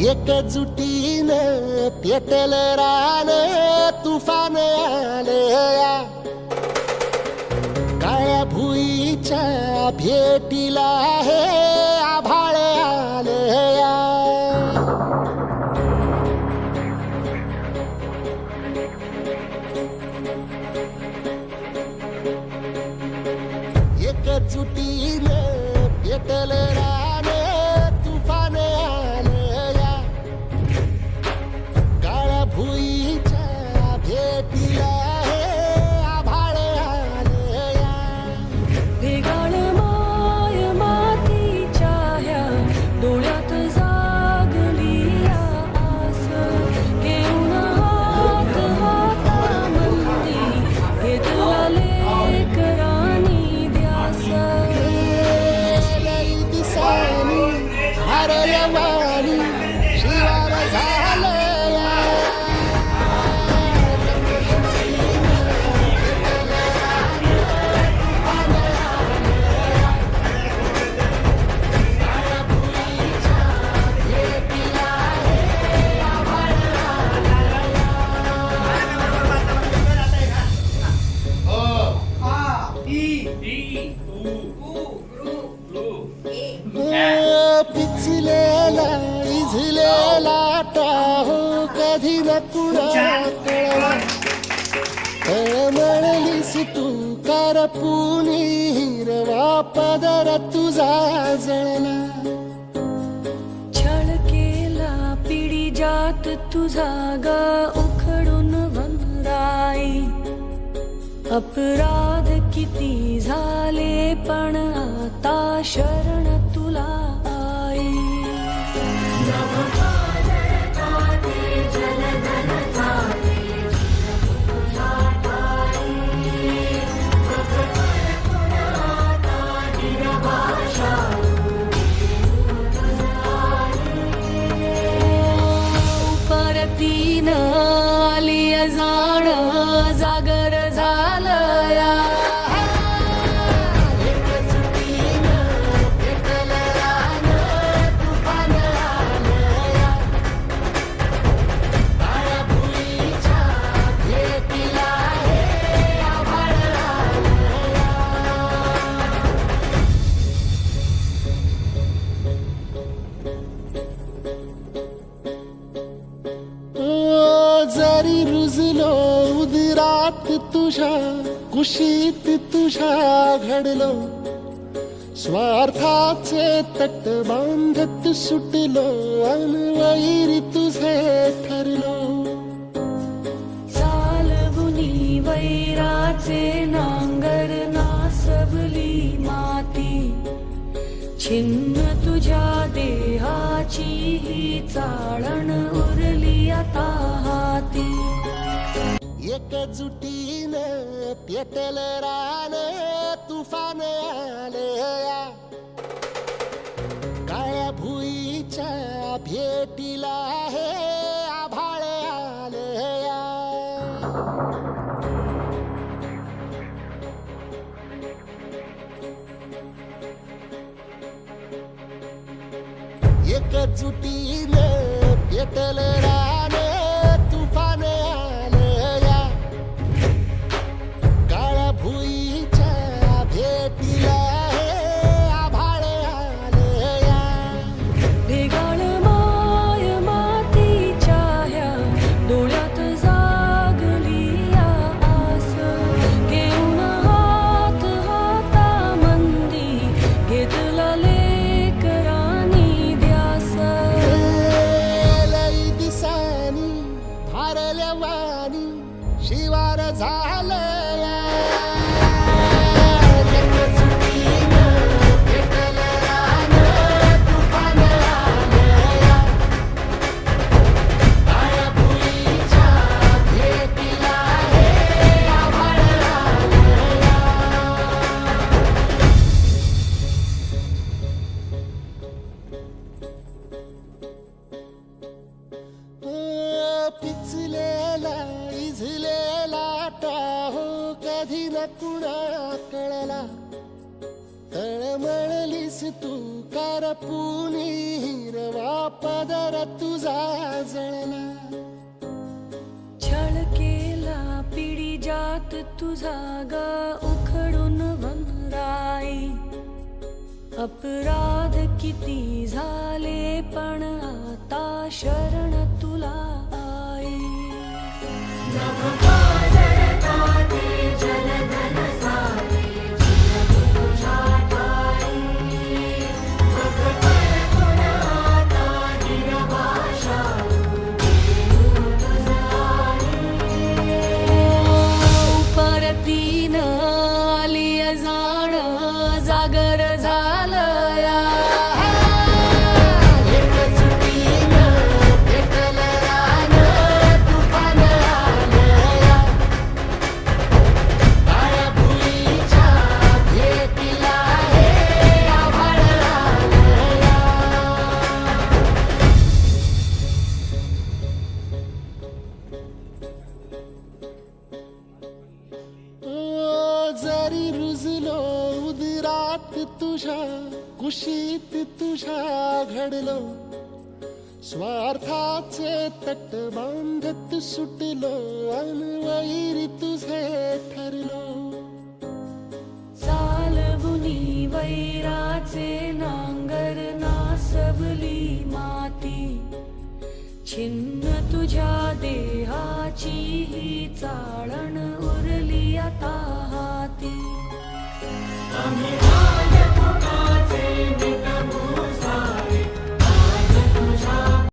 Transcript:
एकजुटीनं पेटल रान तुफान आलया काळ्या भुईच्या भेटीला हे आभाळ आलया एकजुटीनं पेटल रान तुफान आलया काळ्या भुईच्या भेटीला हे आभाळ आलया भेगाळ माय मातीच्या ह्या डोळ्यात जागली आस घेऊन हात हातामंदी घेतला लेकरांनी ध्यास लई दिसानी हरयवानी शिवार झालया पिचलेला इझलेला टाहो कधी न कुणाकडला तळमळलीस तू करपुनी हिरवा पदर तुझा जळला छळ केला पिढी जात तुझा ग उखडून वनराई अपराध किती झाले पण आता शरण तुला आई परतीन आली जाण जागर झालया जरी रुजलो उदरात तुझ्या कुशीत तुझ्या घडलो स्वार्थाचे तट बांधत सुटलो अनवैरी तुझे ठरलो चालवुनी वैराचे नांगर नासवली माती छिन्न तुझ्या देहाची ही चाळण उरली आता हाती एकजुटीनं पेटल रान तुफान आलया काळ्या भुईच्या भेटीला हे आभाळ आलया एकजुटीनं पेटल रान तुफान आलया काळ्या भुईच्या भेटीला हे आभाळ आलया भेगाळ माय मातीच्या ह्या डोळ्यात जागली आस घेऊन हात हातामंदी घेतला लेकरांनी ध्यास लई दिसानी भारल्यावानी शिवार झालया पेटल रान तुफान आलया काळ्या भुईच्या भेटीला हे आभाळ आलया पिचलेला इझलेला टाहो कधी न कुणा कळला तळमळलीस केस तू करपुनी हिरवा पदर तुझा जळला छळ केला पिढी जात तुझा ग उखडून वनराई अपराध किती झाले पण आता शरण तुला आई परतीन आली जाण जागर झालं या एक सुटीनं पेटलं रान तुफान आलया काळ्या भुईच्या भेटीला हे आभाळ आलया ओ जरी रुजलो उदरात तुझ्या कुशीत तुझ्या घडलो स्वार्थाचे तट बांधत सुटलो अनवैरी तुझे ठरलो चालवुनी वैराचे नांगर नासवली माती छिन्न तुझ्या देहाची ही चाळण उरली आता हाती आम्ही राजपुताचे